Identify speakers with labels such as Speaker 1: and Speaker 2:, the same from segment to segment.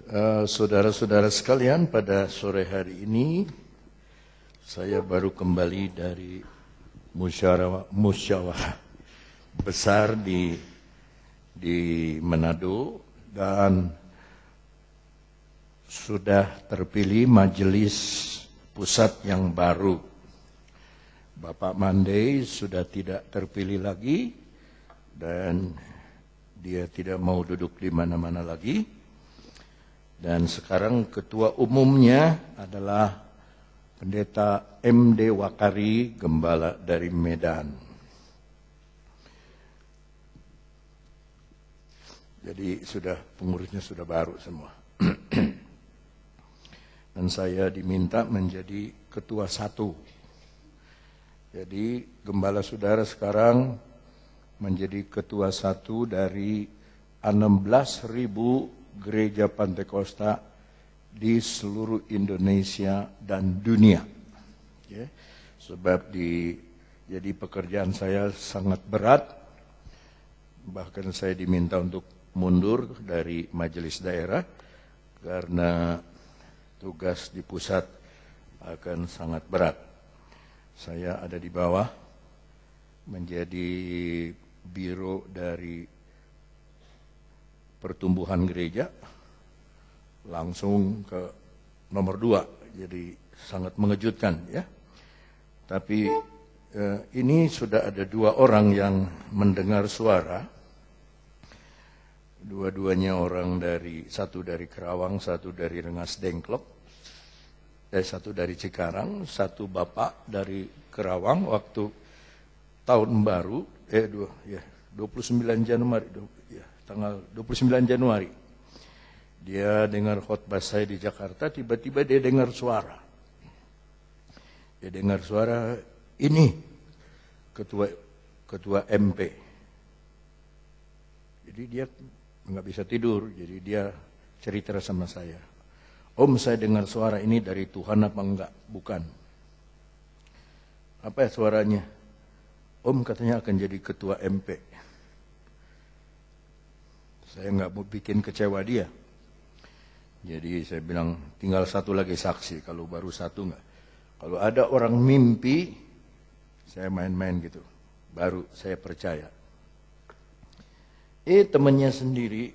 Speaker 1: Saudara-saudara sekalian, pada sore hari ini saya baru kembali dari musyawarah besar di Manado dan sudah terpilih majelis pusat yang baru. Bapak Mandai sudah tidak terpilih lagi dan dia tidak mau duduk di mana-mana lagi. Dan sekarang ketua umumnya adalah Pendeta MD Wakari, gembala dari Medan. Jadi pengurusnya sudah baru semua. Dan saya diminta menjadi ketua satu. Jadi gembala saudara sekarang menjadi ketua satu dari 16.000 gereja Pantekosta di seluruh Indonesia dan dunia. Ya, sebab jadi pekerjaan saya sangat berat. Bahkan saya diminta untuk mundur dari majelis daerah karena tugas di pusat akan sangat berat. Saya ada di bawah menjadi biro dari pertumbuhan gereja, langsung ke nomor 2, jadi sangat mengejutkan ya. Tapi ini sudah ada 2 orang yang mendengar suara, dua-duanya satu dari Kerawang, satu dari Rengas Dengklok, satu dari Cikarang, satu bapak dari Kerawang waktu tahun baru, 29 Januari, tanggal 29 Januari. Dia dengar khotbah saya di Jakarta, tiba-tiba dia dengar suara. Dia dengar suara, ini ketua MP. Jadi dia nggak bisa tidur, jadi dia cerita sama saya. Om, saya dengar suara ini dari Tuhan apa enggak? Bukan. Apa ya suaranya? Om katanya akan jadi ketua MP. Saya nggak mau bikin kecewa dia. Jadi saya bilang tinggal satu lagi saksi. Kalau baru satu nggak. Kalau ada orang mimpi, saya main-main gitu. Baru saya percaya. Temannya sendiri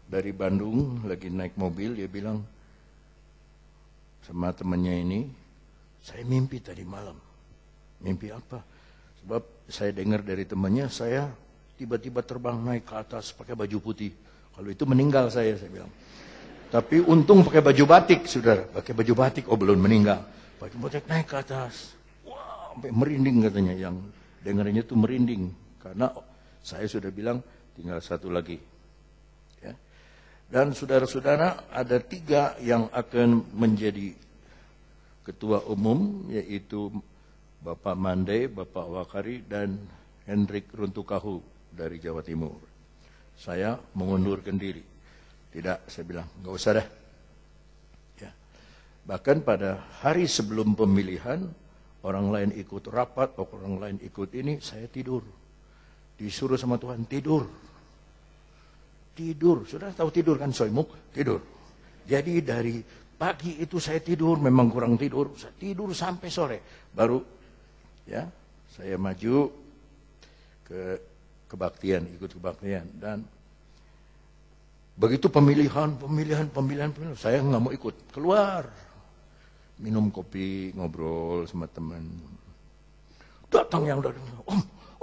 Speaker 1: dari Bandung lagi naik mobil, dia bilang sama temannya ini, saya mimpi tadi malam. Mimpi apa? Sebab saya dengar dari temannya, saya tiba-tiba terbang naik ke atas pakai baju putih. Kalau itu meninggal saya bilang. Tapi untung pakai baju batik, saudara. Pakai baju batik, belum meninggal. Baju batik naik ke atas. Wah, sampai merinding katanya. Yang dengarnya itu merinding. Karena saya sudah bilang tinggal satu lagi. Ya. Dan saudara-saudara, ada 3 yang akan menjadi ketua umum, yaitu Bapak Mandai, Bapak Wakari, dan Hendrik Runtukahu dari Jawa Timur. Saya mengundurkan diri. Tidak, saya bilang, nggak usah dah. Ya. Bahkan pada hari sebelum pemilihan, orang lain ikut rapat, orang lain ikut ini, saya tidur. Disuruh sama Tuhan, tidur. Tidur, sudah tahu tidur kan, soimuk? Tidur. Jadi dari pagi itu saya tidur, memang kurang tidur. Saya tidur sampai sore. Baru, ya, saya maju ke kebaktian, ikut kebaktian. Dan begitu pemilihan, saya nggak mau ikut, keluar. Minum kopi, ngobrol sama teman. Datang yang datang,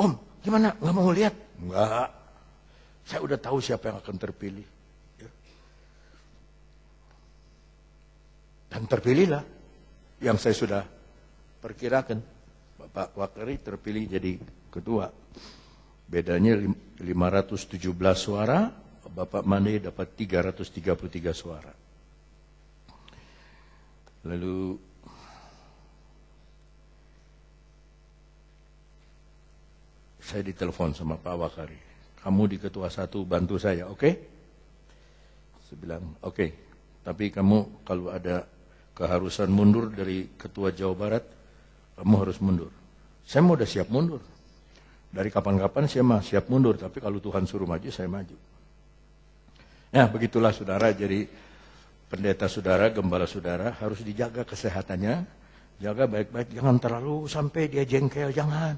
Speaker 1: om, gimana, nggak mau lihat? Nggak, saya udah tahu siapa yang akan terpilih. Ya. Dan terpilihlah yang saya sudah perkirakan. Bapak Wakari terpilih jadi ketua. Bedanya 517 suara, Bapak Mandai dapat 333 suara. Lalu saya ditelepon sama Pak Wakari. Kamu di ketua satu bantu saya, oke? Saya bilang, oke. Tapi kamu kalau ada keharusan mundur dari ketua Jawa Barat, kamu harus mundur. Saya mau udah siap mundur. Dari kapan-kapan saya mah siap mundur, tapi kalau Tuhan suruh maju, saya maju. Nah, begitulah saudara, jadi pendeta saudara, gembala saudara harus dijaga kesehatannya, jaga baik-baik, jangan terlalu sampai dia jengkel, jangan.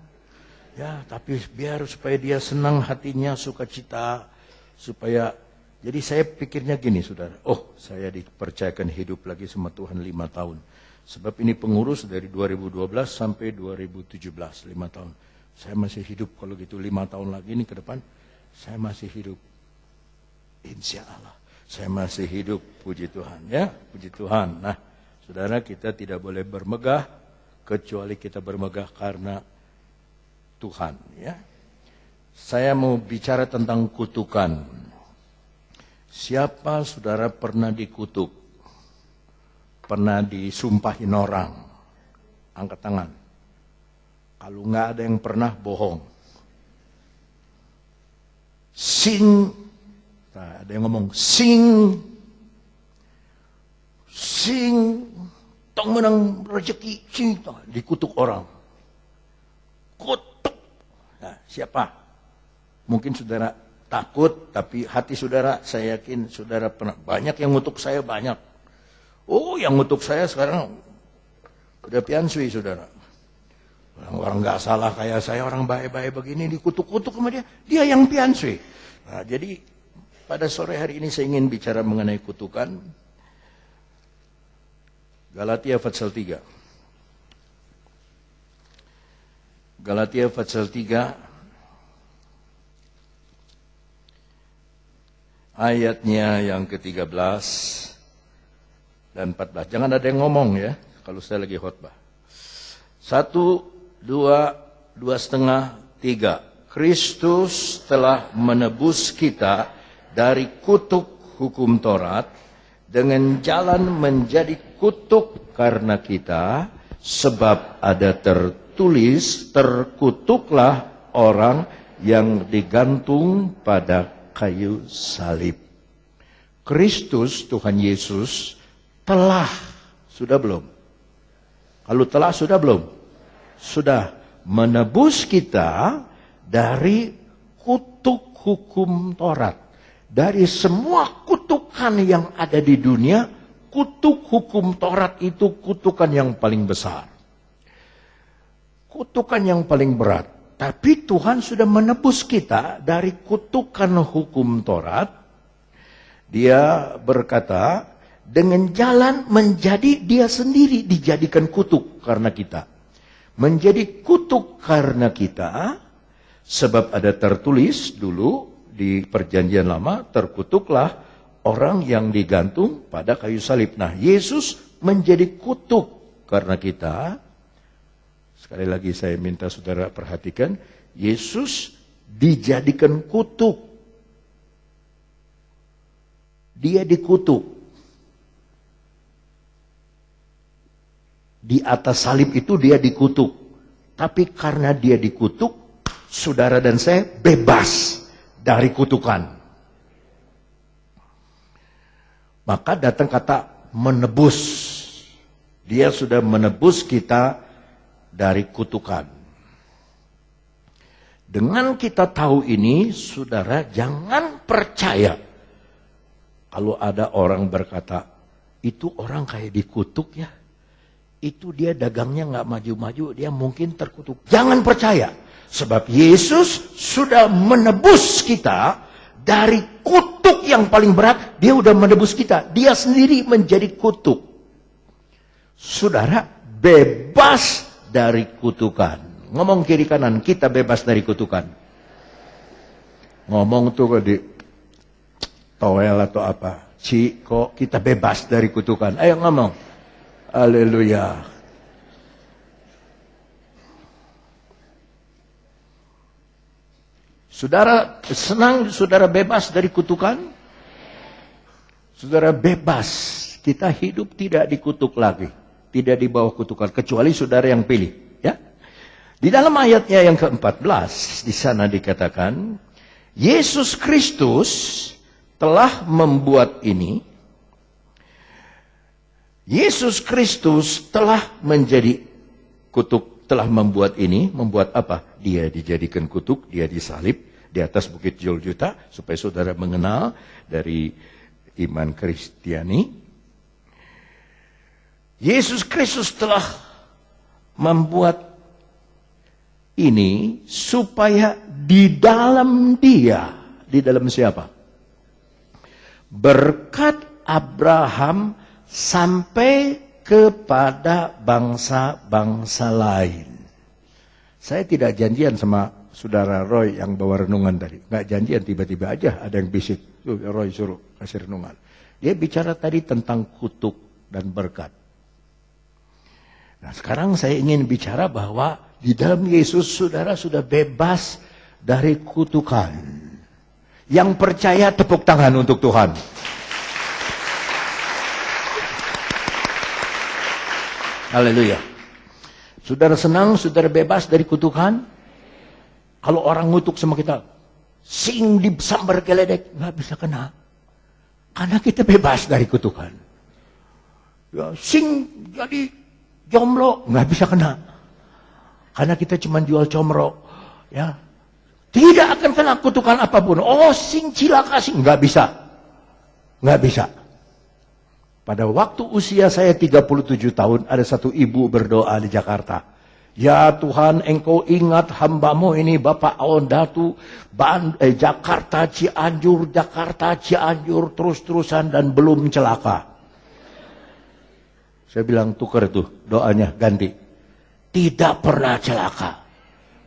Speaker 1: Ya, tapi biar supaya dia senang hatinya, sukacita, supaya, jadi saya pikirnya gini saudara, saya dipercayakan hidup lagi sama Tuhan 5 tahun. Sebab ini pengurus dari 2012 sampai 2017, 5 tahun. Saya masih hidup, kalau gitu 5 tahun lagi ini ke depan, saya masih hidup. Insya Allah. Saya masih hidup, puji Tuhan ya, puji Tuhan. Nah, saudara, kita tidak boleh bermegah kecuali kita bermegah karena Tuhan ya. Saya mau bicara tentang kutukan. Siapa saudara pernah dikutuk? Pernah disumpahin orang? Angkat tangan. Kalau nggak ada yang pernah, bohong. Ada yang ngomong, sing, tong menang rezeki, sing, dikutuk orang. Kutuk. Nah, siapa? Mungkin saudara takut, tapi hati saudara, saya yakin saudara pernah. Banyak yang ngutuk saya, banyak. Yang ngutuk saya sekarang udah piansui saudara. Orang nggak salah kayak saya, orang baik-baik begini, dikutuk-kutuk sama dia. Dia yang piansui. Nah, jadi pada sore hari ini saya ingin bicara mengenai kutukan. Galatia pasal 3. Galatia pasal 3 ayatnya yang ke-13 dan 14. Jangan ada yang ngomong ya kalau saya lagi khotbah. 1, 2, 2,5, 3. Kristus telah menebus kita dari kutuk hukum Taurat dengan jalan menjadi kutuk karena kita, sebab ada tertulis, terkutuklah orang yang digantung pada kayu salib. Kristus, Tuhan Yesus, telah, sudah belum? Kalau telah, sudah belum? Sudah menebus kita dari kutuk hukum Taurat. Dari semua kutukan yang ada di dunia, kutuk hukum Taurat itu kutukan yang paling besar. Kutukan yang paling berat. Tapi Tuhan sudah menebus kita dari kutukan hukum Taurat. Dia berkata, dengan jalan menjadi dia sendiri dijadikan kutuk karena kita. Menjadi kutuk karena kita, sebab ada tertulis dulu, di perjanjian lama, terkutuklah orang yang digantung pada kayu salib. Nah, Yesus menjadi kutuk karena kita. Sekali lagi saya minta saudara perhatikan, Yesus dijadikan kutuk. Dia dikutuk. Di atas salib itu dia dikutuk. Tapi karena dia dikutuk, saudara dan saya bebas dari kutukan. Maka datang kata menebus. Dia sudah menebus kita dari kutukan. Dengan kita tahu ini, saudara jangan percaya kalau ada orang berkata, itu orang kayak dikutuk ya. Itu dia dagangnya nggak maju-maju, dia mungkin terkutuk. Jangan percaya. Sebab Yesus sudah menebus kita dari kutuk yang paling berat. Dia sudah menebus kita. Dia sendiri menjadi kutuk. Saudara bebas dari kutukan. Ngomong kiri kanan, kita bebas dari kutukan. Ngomong tuh di toel atau apa. Kok kita bebas dari kutukan. Ayo ngomong. Haleluya. Saudara senang, saudara bebas dari kutukan? Saudara bebas. Kita hidup tidak dikutuk lagi. Tidak di bawah kutukan. Kecuali saudara yang pilih. Ya. Di dalam ayatnya yang ke-14. Di sana dikatakan. Yesus Kristus telah membuat ini. Yesus Kristus telah menjadi kutuk. Telah membuat ini. Membuat apa? Dia dijadikan kutuk. Dia disalib di atas bukit Golgota, supaya saudara mengenal dari iman Kristiani. Yesus Kristus telah membuat ini supaya di dalam Dia, di dalam siapa? Berkat Abraham sampai kepada bangsa-bangsa lain. Saya tidak janjian sama saudara Roy yang bawa renungan tadi. Nggak janjian, tiba-tiba aja ada yang bisik. Roy suruh kasih renungan. Dia bicara tadi tentang kutuk dan berkat. Nah sekarang saya ingin bicara bahwa di dalam Yesus saudara sudah bebas dari kutukan. Yang percaya tepuk tangan untuk Tuhan. Haleluya. Saudara senang, saudara bebas dari kutukan. Kalau orang ngutuk sama kita, sing disambar geledek, nggak bisa kena. Karena kita bebas dari kutukan. Ya, sing jadi jomblo, nggak bisa kena. Karena kita cuma jual comro. Ya, tidak akan kena kutukan apapun. Oh, sing cilaka, sing nggak bisa. Nggak bisa. Pada waktu usia saya 37 tahun, ada satu ibu berdoa di Jakarta. Ya Tuhan, Engkau ingat hambamu ini Bapak Aondatu, Jakarta Cianjur, terus-terusan dan belum celaka. Saya bilang tukar itu doanya, ganti. Tidak pernah celaka.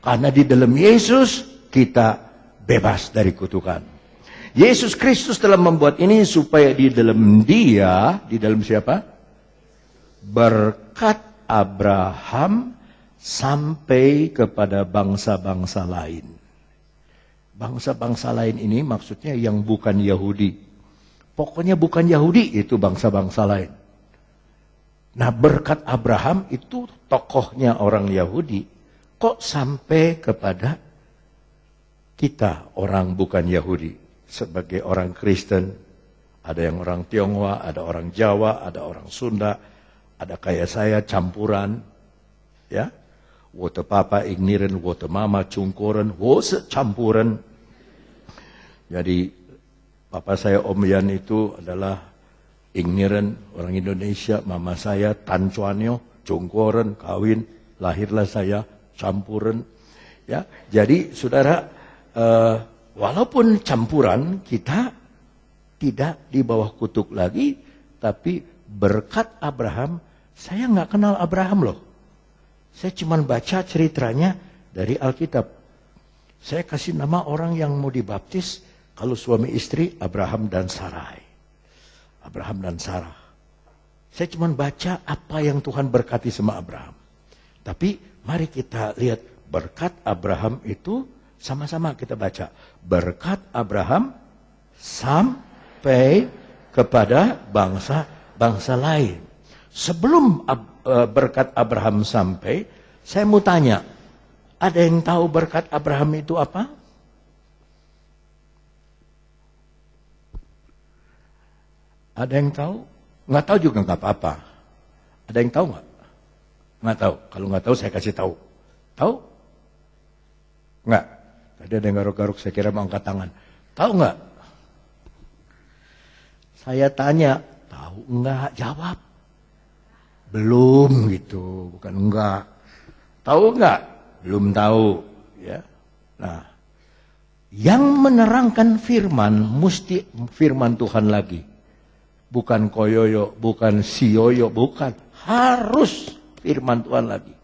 Speaker 1: Karena di dalam Yesus kita bebas dari kutukan. Yesus Kristus telah membuat ini supaya di dalam Dia, di dalam siapa? Berkat Abraham sampai kepada bangsa-bangsa lain. Bangsa-bangsa lain ini maksudnya yang bukan Yahudi. Pokoknya bukan Yahudi itu bangsa-bangsa lain. Nah berkat Abraham itu tokohnya orang Yahudi. Kok sampai kepada kita orang bukan Yahudi? Sebagai orang Kristen, ada yang orang Tionghoa, ada orang Jawa, ada orang Sunda, ada kayak saya campuran, ya, wote papa igniren, wote mama cungkoren, wote campuran. Jadi papa saya Om Yan itu adalah igniren, orang Indonesia, mama saya Tancuanyo, cungkoren, kawin, lahirlah saya campuran, ya. Jadi saudara. Walaupun campuran, kita tidak di bawah kutuk lagi, tapi berkat Abraham, saya nggak kenal Abraham loh. Saya cuma baca ceritanya dari Alkitab. Saya kasih nama orang yang mau dibaptis, kalau suami istri, Abraham dan Sarai. Abraham dan Sarah. Saya cuma baca apa yang Tuhan berkati sama Abraham. Tapi mari kita lihat berkat Abraham itu, sama-sama kita baca. Berkat Abraham sampai kepada bangsa-bangsa lain. Sebelum berkat Abraham sampai, saya mau tanya, ada yang tahu berkat Abraham itu apa? Ada yang tahu? Nggak tahu juga nggak apa-apa. Ada yang tahu nggak? Nggak tahu. Kalau nggak tahu saya kasih tahu. Tahu? Nggak. Tadi ada yang garuk-garuk, saya kira mau angkat tangan. Tahu nggak? Saya tanya, tahu nggak? Jawab. Belum gitu, bukan enggak. Tahu nggak? Belum tahu. Ya. Nah, yang menerangkan firman, mesti firman Tuhan lagi. Bukan koyoyo, bukan sioyo, bukan. Harus firman Tuhan lagi.